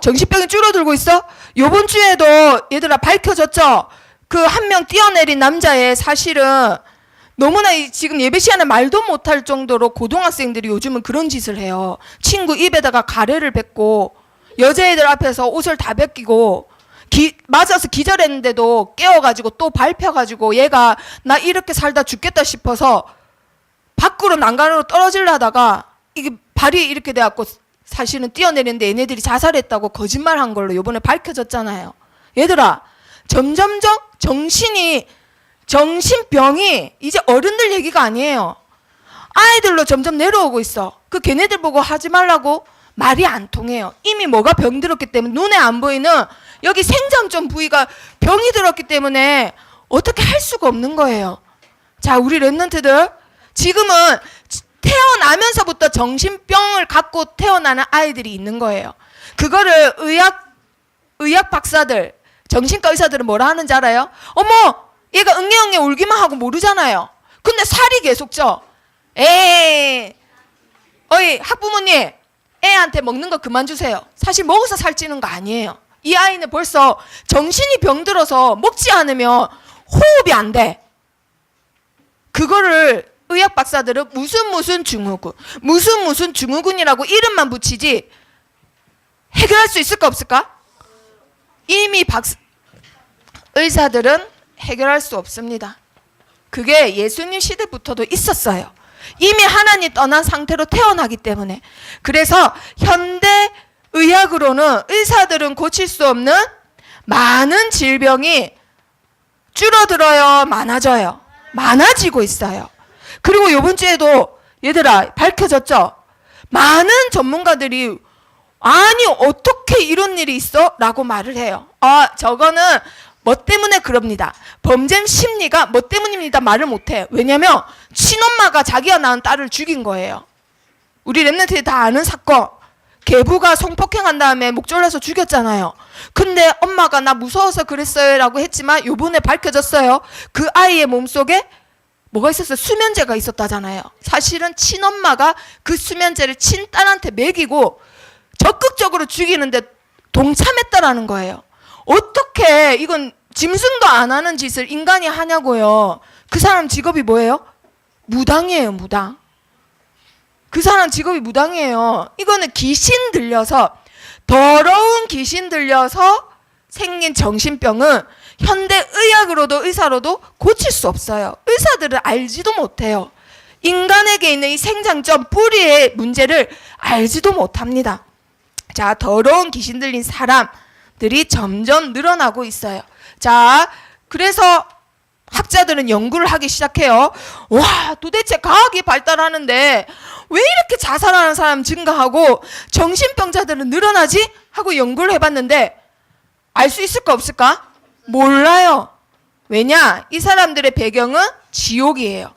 정신병이 줄어들고 있어? 요번 주에도 얘들아 밝혀졌죠? 그 한 명 뛰어내린 남자의 사실은 너무나 지금 예배 시간에 말도 못할 정도로 고등학생들이 요즘은 그런 짓을 해요. 친구 입에다가 가래를 뱉고 여자애들 앞에서 옷을 다 벗기고 맞아서 기절했는데도 깨워가지고 또 밟혀가지고 얘가 나 이렇게 살다 죽겠다 싶어서 밖으로 난간으로 떨어지려다가 이게 발이 이렇게 돼갖고 사실은 뛰어내렸는데 얘네들이 자살했다고 거짓말한 걸로 요번에 밝혀졌잖아요. 얘들아, 점점점 정신병이 이제 어른들 얘기가 아니에요. 아이들로 점점 내려오고 있어. 그 걔네들 보고 하지 말라고 말이 안 통해요. 이미 뭐가 병들었기 때문에 눈에 안 보이는 여기 생장점 부위가 병이 들었기 때문에 어떻게 할 수가 없는 거예요. 자, 우리 랩런트들 지금은 태어나면서부터 정신병을 갖고 태어나는 아이들이 있는 거예요. 그거를 의학 박사들, 정신과 의사들은 뭐라 하는지 알아요? 어머, 얘가 응애응애 울기만 하고 모르잖아요. 근데 살이 계속 쪄. 어이, 학부모님, 애한테 먹는 거 그만 주세요. 사실 먹어서 살찌는 거 아니에요. 이 아이는 벌써 정신이 병들어서 먹지 않으면 호흡이 안 돼. 그거를 의학 박사들은 무슨 증후군이라고 이름만 붙이지 해결할 수 있을까 없을까? 이미 의사들은 해결할 수 없습니다. 그게 예수님 시대부터도 있었어요. 이미 하나님 떠난 상태로 태어나기 때문에. 그래서 현대 의학으로는 의사들은 고칠 수 없는 많은 질병이 줄어들어요, 많아져요? 많아지고 있어요. 그리고 이번 주에도 얘들아 밝혀졌죠? 많은 전문가들이 아니 어떻게 이런 일이 있어? 라고 말을 해요. 저거는 뭐 때문에 그럽니다. 범죄 심리가 뭐 때문입니다 말을 못해. 왜냐면 친엄마가 자기가 낳은 딸을 죽인 거예요. 우리 랩런트들이 다 아는 사건. 계부가 성폭행한 다음에 목 졸라서 죽였잖아요. 근데 엄마가 나 무서워서 그랬어요 라고 했지만 요번에 밝혀졌어요. 그 아이의 몸속에 뭐가 있었어요? 수면제가 있었다잖아요. 사실은 친엄마가 그 수면제를 친딸한테 먹이고 적극적으로 죽이는데 동참했다라는 거예요. 어떻게 이건 짐승도 안 하는 짓을 인간이 하냐고요. 그 사람 직업이 뭐예요? 무당이에요, 무당. 그 사람 직업이 무당이에요. 이거는 귀신 들려서, 더러운 귀신 들려서 생긴 정신병은 현대 의학으로도 의사로도 고칠 수 없어요. 의사들은 알지도 못해요. 인간에게 있는 이 생장점 뿌리의 문제를 알지도 못합니다. 자, 더러운 귀신 들린 사람들이 점점 늘어나고 있어요. 자, 그래서 학자들은 연구를 하기 시작해요. 와, 도대체 과학이 발달하는데 왜 이렇게 자살하는 사람 증가하고 정신병자들은 늘어나지? 하고 연구를 해봤는데 알 수 있을까 없을까? 몰라요. 왜냐? 이 사람들의 배경은 지옥이에요.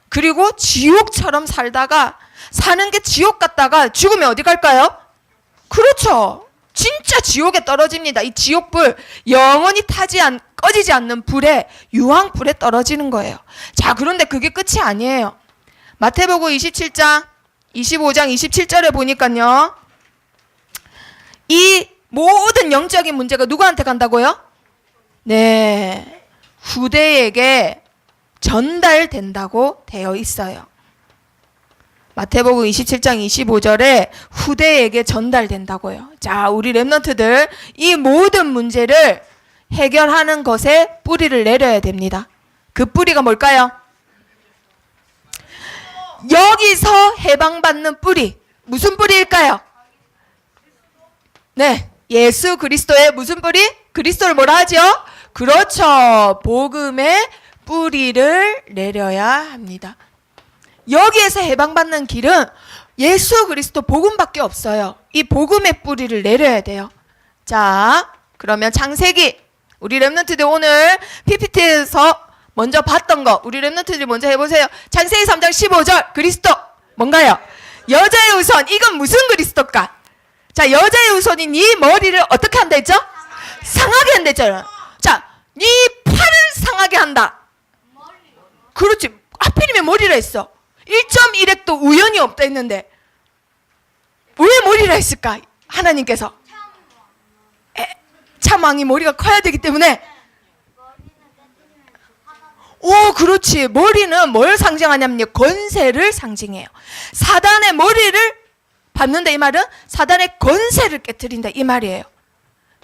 그리고 지옥처럼 살다가 사는 게 지옥 같다가 죽으면 어디 갈까요? 그렇죠. 진짜 지옥에 떨어집니다. 이 지옥불 영원히 꺼지지 않는 불에, 유황불에 떨어지는 거예요. 자, 그런데 그게 끝이 아니에요. 마태복음 27장 25장 27절에 보니까요, 이 모든 영적인 문제가 누구한테 간다고요? 네, 후대에게 전달된다고 되어 있어요. 마태복음 27장 25절에 후대에게 전달된다고요. 자, 우리 랩런트들 이 모든 문제를 해결하는 것에 뿌리를 내려야 됩니다. 그 뿌리가 뭘까요? 여기서 해방받는 뿌리. 무슨 뿌리일까요? 네, 예수 그리스도의 무슨 뿌리? 그리스도를 뭐라 하죠? 그렇죠. 복음의 뿌리를 내려야 합니다. 여기에서 해방받는 길은 예수 그리스도 복음밖에 없어요. 이 복음의 뿌리를 내려야 돼요. 자, 그러면 창세기, 우리 랩런트들 오늘 PPT에서 먼저 봤던 거 우리 랩런트들이 먼저 해보세요. 창세기 3장 15절 그리스도 뭔가요? 여자의 우선. 이건 무슨 그리스도일까? 자, 여자의 후손이 네 머리를 어떻게 한다 했죠? 상하게 한다 했잖아요. 자, 네 팔을 상하게 한다. 그렇지. 하필이면 머리라 했어. 1.1핵도 우연이 없다 했는데 왜 머리라 했을까? 하나님께서 참왕이 머리가 커야 되기 때문에. 오, 그렇지. 머리는 뭘 상징하냐면요, 권세를 상징해요. 사단의 머리를 밟는다 이 말은 사단의 권세를 깨트린다 이 말이에요.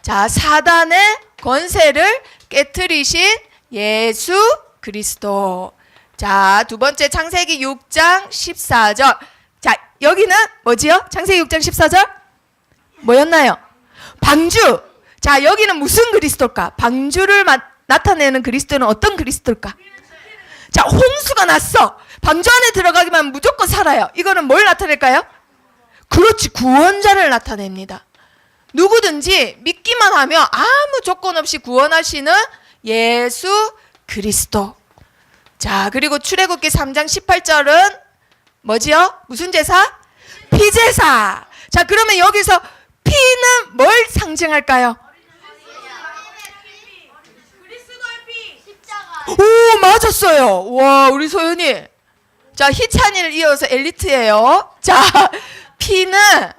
자, 사단의 권세를 깨트리신 예수 그리스도. 자, 두 번째 창세기 6장 14절. 자, 여기는 뭐지요? 창세기 6장 14절 뭐였나요? 방주. 자, 여기는 무슨 그리스도일까? 방주를 나타내는 그리스도는 어떤 그리스도일까? 자, 홍수가 났어. 방주 안에 들어가기만 무조건 살아요. 이거는 뭘 나타낼까요? 그렇지, 구원자를 나타냅니다. 누구든지 믿기만 하면 아무 조건 없이 구원하시는 예수 그리스도. 자, 그리고 출애굽기 3장 18절은 뭐지요? 무슨 제사? 피제사. 자, 그러면 여기서 피는 뭘 상징할까요? 오, 맞았어요. 와, 우리 소연이. 자, 희찬이를 이어서 엘리트예요. 자, 피는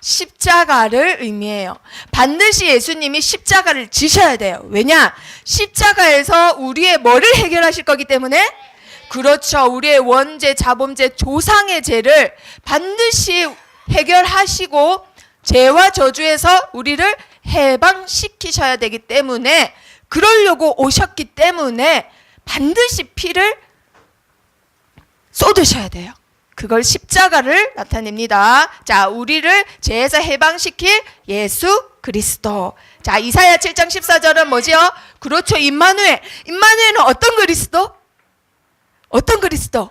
십자가를 의미해요. 반드시 예수님이 십자가를 지셔야 돼요. 왜냐? 십자가에서 우리의 뭐를 해결하실 거기 때문에. 그렇죠. 우리의 원죄, 자범죄, 조상의 죄를 반드시 해결하시고 죄와 저주에서 우리를 해방시키셔야 되기 때문에, 그러려고 오셨기 때문에 반드시 피를 쏟으셔야 돼요. 그걸 십자가를 나타냅니다. 자, 우리를 죄에서 해방시킬 예수 그리스도. 자, 이사야 7장 14절은 뭐지요? 그렇죠. 임마누엘. 임마누엘은 어떤 그리스도? 어떤 그리스도?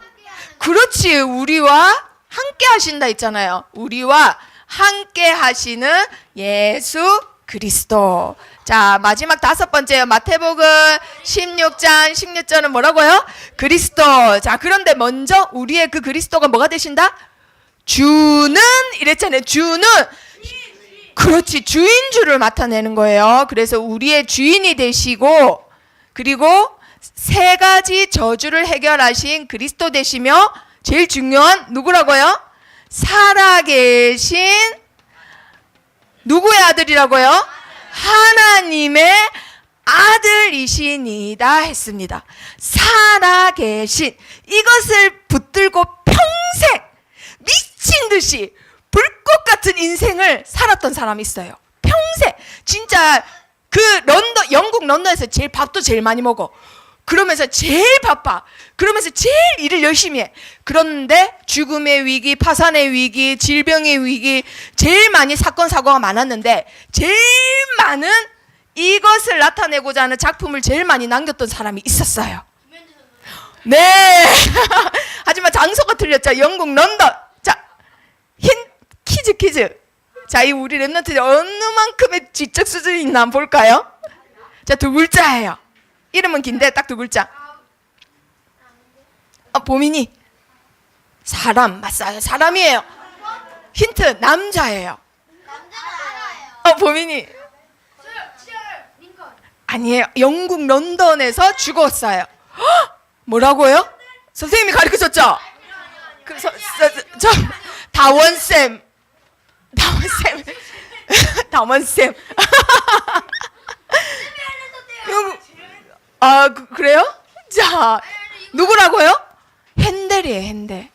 그렇지. 우리와 함께 하신다 있잖아요. 우리와 함께 하시는 예수 그리스도. 자, 마지막 다섯 번째요. 마태복음 16장 16절은 뭐라고요? 그리스도. 자, 그런데 먼저 우리의 그 그리스도가 뭐가 되신다? 주는 이랬잖아요. 주는 그렇지, 주인주를 나타내는 거예요. 그래서 우리의 주인이 되시고, 그리고 세 가지 저주를 해결하신 그리스도 되시며, 제일 중요한 누구라고요? 살아계신 누구의 아들이라고요? 하나님의 아들이시니다 했습니다. 살아계신, 이것을 붙들고 평생 미친 듯이 불꽃 같은 인생을 살았던 사람이 있어요. 평생. 진짜 그 영국 런던에서 제일 밥도 제일 많이 먹어. 그러면서 제일 바빠. 그러면서 제일 일을 열심히 해. 그런데 죽음의 위기, 파산의 위기, 질병의 위기, 제일 많이 사건 사고가 많았는데 제일 많은 이것을 나타내고자 하는 작품을 제일 많이 남겼던 사람이 있었어요. 네. 하지만 장소가 틀렸죠. 영국 런던. 자, 퀴즈. 자, 이 우리 랩런트들 어느 만큼의 지적 수준이 있나 한번 볼까요? 자, 두 글자예요. 이름은 긴데 딱 두 글자. 보민이. 사람. 맞아요. 사람이에요. 힌트. 남자예요. 보민이. 아니에요. 영국 런던에서 죽었어요. 헉! 뭐라고요? 선생님이 가르쳐줬죠? 다원쌤. 다원쌤. 그래요? 자, 누구라고요? 핸델이에요, 핸델.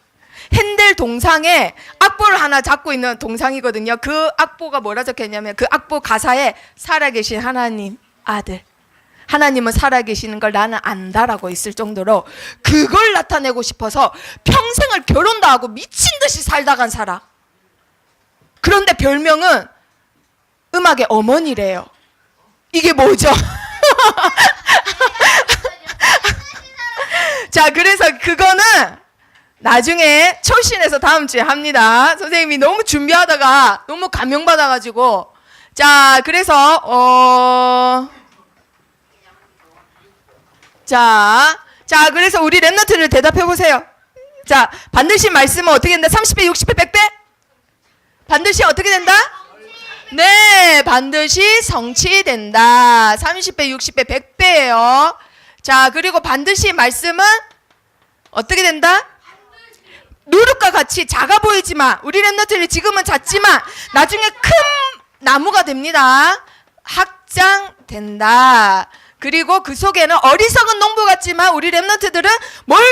핸델 동상에 악보를 하나 잡고 있는 동상이거든요. 그 악보가 뭐라 적혀있냐면, 그 악보 가사에 살아계신 하나님 아들, 하나님은 살아계시는 걸 나는 안다라고 있을 정도로 그걸 나타내고 싶어서 평생을 결혼도 하고 미친 듯이 살다 간 사람. 그런데 별명은 음악의 어머니래요. 이게 뭐죠? 자, 그래서 그거는 나중에 초신에서 다음 주에 합니다. 선생님이 너무 준비하다가 너무 감명받아가지고. 자, 그래서 자, 그래서 우리 랩너트를 대답해 보세요. 자, 반드시 말씀은 어떻게 된다? 30배, 60배, 100배? 반드시 어떻게 된다? 네, 반드시 성취된다. 30배, 60배, 100배예요. 자, 그리고 반드시 말씀은 어떻게 된다? 누룩과 같이 작아 보이지만 우리 랩런트들이 지금은 작지만 나중에 큰 나무가 됩니다. 확장된다. 그리고 그 속에는 어리석은 농부 같지만 우리 랩런트들은 뭘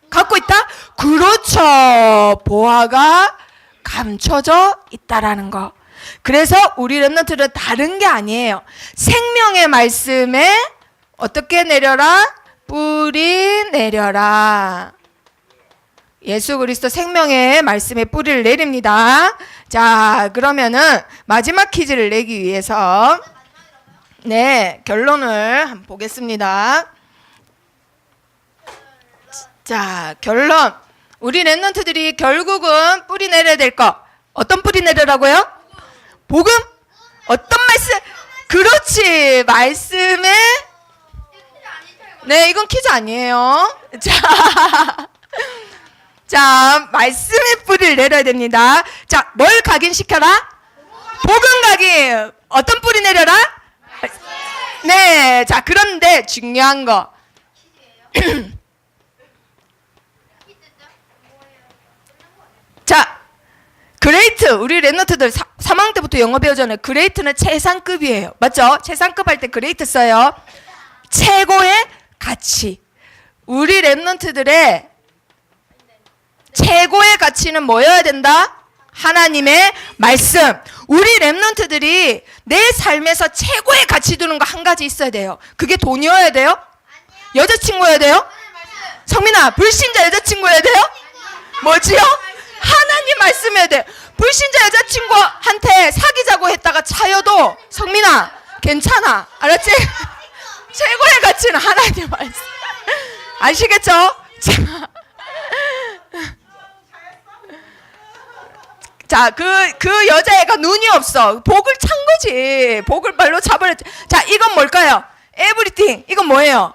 갖고 있다? 그렇죠. 보화가 감춰져 있다라는 거. 그래서 우리 랩런트들은 다른 게 아니에요. 생명의 말씀에 어떻게 내려라? 뿌리 내려라. 예수 그리스도 생명의 말씀에 뿌리를 내립니다. 자, 그러면은 마지막 퀴즈를 내기 위해서 네, 결론을 한번 보겠습니다. 자, 결론. 우리 랩런트들이 결국은 뿌리 내려야 될 거. 어떤 뿌리 내려라고요? 복음? 어떤 말씀? 그렇지. 말씀에 네, 이건 퀴즈 아니에요. 자, 말씀의 뿌리를 내려야 됩니다. 자, 뭘 각인시켜라? 복음 각인. 어떤 뿌리 내려라? 네, 자, 그런데 중요한 거. 자, 그레이트. 우리 랩런트들 3학년 때부터 영어 배우잖아요. 그레이트는 최상급이에요. 맞죠? 최상급 할 때 그레이트 써요. 최고의 가치. 우리 랩런트들의 최고의 가치는 뭐여야 된다? 하나님의 말씀. 우리 랩런트들이 내 삶에서 최고의 가치 두는 거 한 가지 있어야 돼요. 그게 돈이어야 돼요? 여자친구여야 돼요? 성민아, 불신자 여자친구여야 돼요? 뭐지요? 하나님 말씀해야 돼. 불신자 여자친구한테 사귀자고 했다가 차여도 성민아 괜찮아. 알았지? 최고의 가치는 하나님 말씀. 아시겠죠? 자, 그 여자애가 눈이 없어. 복을 찬 거지. 복을 발로 차버렸지. 자, 이건 뭘까요? 에브리띵. 이건 뭐예요?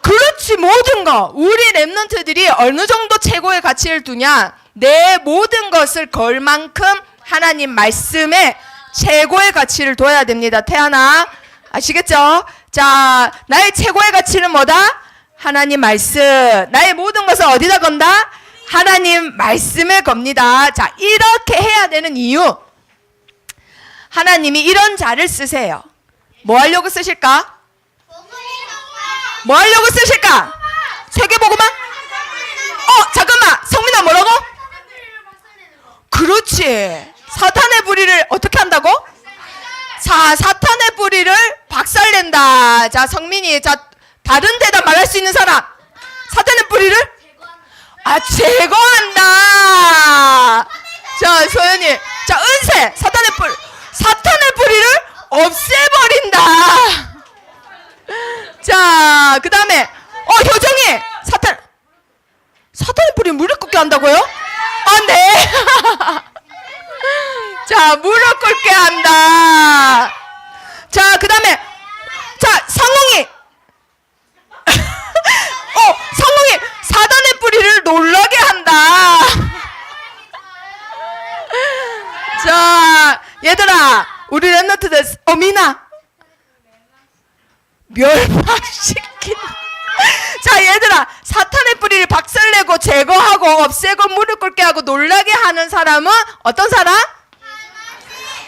그렇지, 모든 거. 우리 랩런트들이 어느 정도 최고의 가치를 두냐? 내 모든 것을 걸 만큼 하나님 말씀에 최고의 가치를 둬야 됩니다. 태아나, 아시겠죠? 자, 나의 최고의 가치는 뭐다? 하나님 말씀. 나의 모든 것을 어디다 건다? 하나님 말씀에 겁니다. 자, 이렇게 해야 되는 이유. 하나님이 이런 자를 쓰세요. 뭐 하려고 쓰실까? 뭐 하려고 쓰실까? 세계복음화? 잠깐만. 성민아 뭐라고? 그렇지. 사탄의 뿌리를 어떻게 한다고? 사탄의 뿌리를 박살낸다. 자, 성민이. 자, 다른 데다 말할 수 있는 사람. 사탄의 뿌리를? 제거한다. 자, 소연이. 자, 은세. 사탄의 뿌리를 없애버린다. 자, 그 다음에 효정이. 사탄의 뿌리 무릎 꿇게 한다고요? 네. 자, 무릎 꿇게 한다. 자, 그 다음에 성웅이. 성웅이 사단의 뿌리를 놀라게 한다. 자, 얘들아, 우리 랩런트들, 미나. 멸망시킨. 자, 얘들아, 사탄의 뿌리를 박살내고 제거하고 없애고 무릎 꿇게 하고 놀라게 하는 사람은 어떤 사람?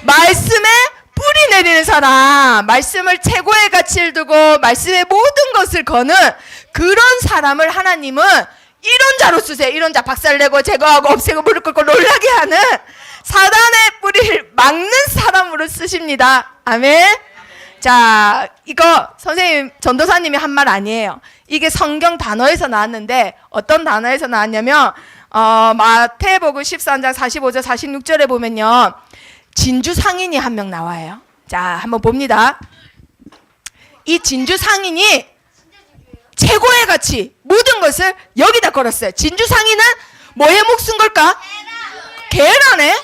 말씀에 뿌리 내리는 사람. 말씀을 최고의 가치를 두고 말씀의 모든 것을 거는 그런 사람을 하나님은 이런 자로 쓰세요. 이런 자, 박살내고 제거하고 없애고 무릎 꿇고 놀라게 하는 사단의 뿌리를 막는 사람으로 쓰십니다. 아멘. 자, 이거 선생님 전도사님이 한 말 아니에요. 이게 성경 단어에서 나왔는데 어떤 단어에서 나왔냐면 마태복음 13장 45절 46절에 보면요, 진주 상인이 한 명 나와요. 자, 한번 봅니다. 이 진주 상인이 최고의 가치 모든 것을 여기다 걸었어요. 진주 상인은 뭐에 목숨 걸까? 계란에.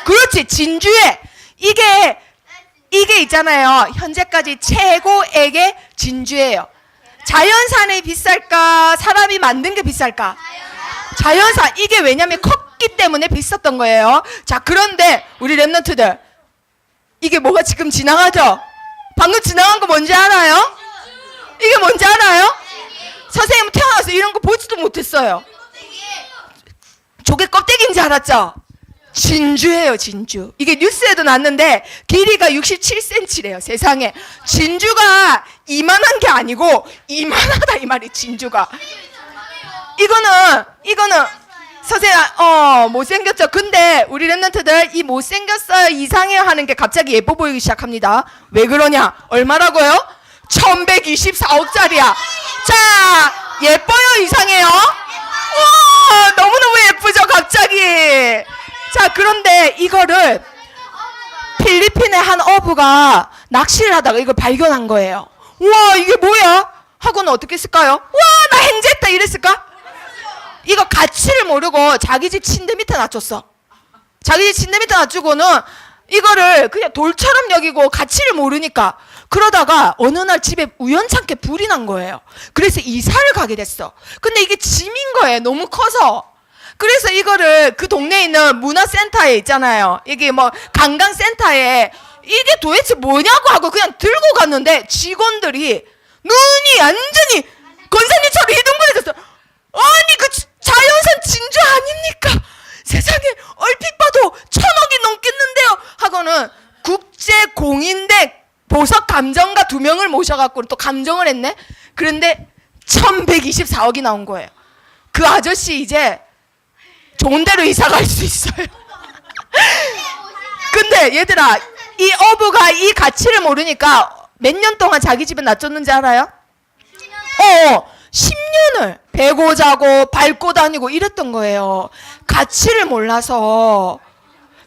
그렇지, 진주에. 이게 있잖아요. 현재까지 최고액의 진주예요. 자연산이 비쌀까? 사람이 만든 게 비쌀까? 자연산. 이게 왜냐면 컸기 때문에 비쌌던 거예요. 자, 그런데 우리 랩런트들, 이게 뭐가 지금 지나가죠? 방금 지나간 거 뭔지 알아요? 이게 뭔지 알아요? 선생님 태어나서 이런 거 보지도 못했어요. 조개 껍데기인지 알았죠? 진주예요, 진주. 이게 뉴스에도 났는데 길이가 67cm래요, 세상에. 진주가 이만한 게 아니고 이만하다 이 말이, 진주가. 이거는 선생님 못생겼죠? 근데 우리 랩런트들 이 못생겼어요, 이상해요 하는 게 갑자기 예뻐 보이기 시작합니다. 왜 그러냐? 얼마라고요? 1124억짜리야. 자, 예뻐요, 이상해요? 너무너무 예쁘죠, 갑자기. 자, 그런데 이거를 필리핀의 한 어부가 낚시를 하다가 이걸 발견한 거예요. 우와, 이게 뭐야? 하고는 어떻게 했을까요? 와, 나 행제했다 이랬을까? 이거 가치를 모르고 자기 집 침대 밑에 놔줬어. 자기 집 침대 밑에 놔주고는 이거를 그냥 돌처럼 여기고 가치를 모르니까, 그러다가 어느 날 집에 우연찮게 불이 난 거예요. 그래서 이사를 가게 됐어. 근데 이게 짐인 거예요, 너무 커서. 그래서 이거를 그 동네에 있는 문화센터에 있잖아요, 이게 뭐 관광센터에 이게 도대체 뭐냐고 하고 그냥 들고 갔는데 직원들이 눈이 완전히 권사님처럼 희둥거려졌어. 아니, 그 자연산 진주 아닙니까? 세상에, 얼핏 봐도 1,000억이 넘겠는데요 하고는 국제공인대 보석 감정가 2명을 모셔갖고 또 감정을 했네. 그런데 1124억이 나온 거예요. 그 아저씨 이제 좋은 데로 이사 갈 수 있어요. 근데 얘들아, 이 어부가 이 가치를 모르니까 몇 년 동안 자기 집에 놔뒀는지 알아요? 10년을 베고 자고 밟고 다니고 이랬던 거예요. 가치를 몰라서.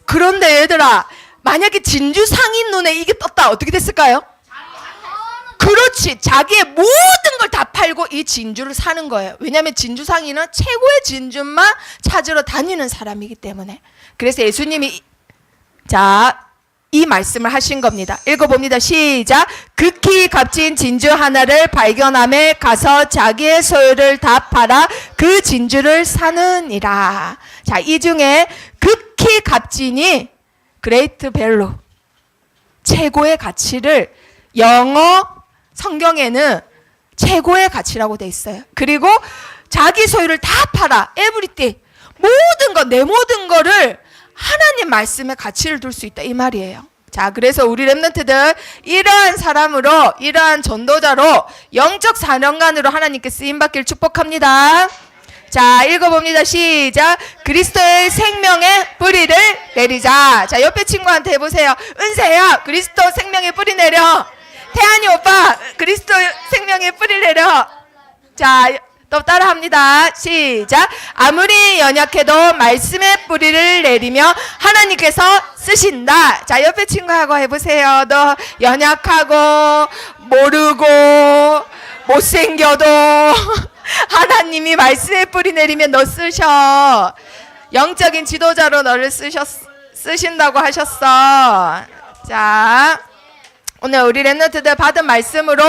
그런데 얘들아, 만약에 진주 상인 눈에 이게 떴다, 어떻게 됐을까요? 그렇지, 자기의 모든 걸 다 팔고 이 진주를 사는 거예요. 왜냐하면 진주 상인은 최고의 진주만 찾으러 다니는 사람이기 때문에. 그래서 예수님이 이 말씀을 하신 겁니다. 읽어봅니다. 시작. 극히 값진 진주 하나를 발견함에 가서 자기의 소유를 다 팔아 그 진주를 사느니라. 자, 이 중에 극히 값진이 great value, 최고의 가치를 영어 성경에는 최고의 가치라고 돼 있어요. 그리고 자기 소유를 다 팔아, everything, 모든 거, 내 모든 거를 하나님 말씀에 가치를 둘 수 있다, 이 말이에요. 자, 그래서 우리 랩런트들 이러한 사람으로, 이러한 전도자로 영적 사령관으로 하나님께 쓰임받기를 축복합니다. 자, 읽어봅니다. 시작. 그리스도의 생명의 뿌리를 내리자. 자, 옆에 친구한테 해보세요. 은세야, 그리스도 생명의 뿌리 내려. 태안이 오빠, 그리스도 생명의 뿌리 내려. 자, 또 따라합니다. 시작. 아무리 연약해도 말씀의 뿌리를 내리며 하나님께서 쓰신다. 자, 옆에 친구하고 해보세요. 너 연약하고 모르고 못생겨도 하나님이 말씀의 뿌리 내리면 너 쓰셔. 영적인 지도자로 너를 쓰신다고 하셨어. 자, 오늘 우리 랩런트들 받은 말씀으로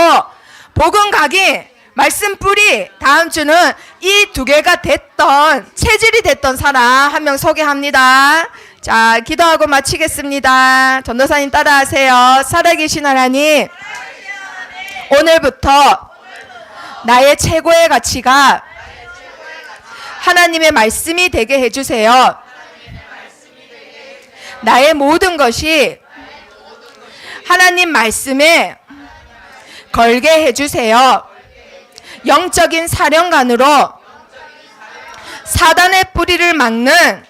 복음 가기, 말씀 뿌리, 다음 주는 이 2개가 됐던, 체질이 됐던 사람 한 명 소개합니다. 자, 기도하고 마치겠습니다. 전도사님 따라하세요. 살아계신 하나님, 오늘부터 나의 최고의 가치가 하나님의 말씀이 되게 해주세요. 나의 모든 것이 하나님 말씀에 걸게 해주세요. 영적인 사령관으로 사단의 뿌리를 막는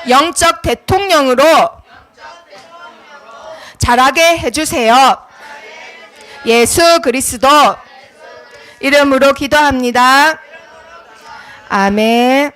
영적 대통령으로 자라게 해주세요. 예수 그리스도 이름으로 기도합니다. 아멘.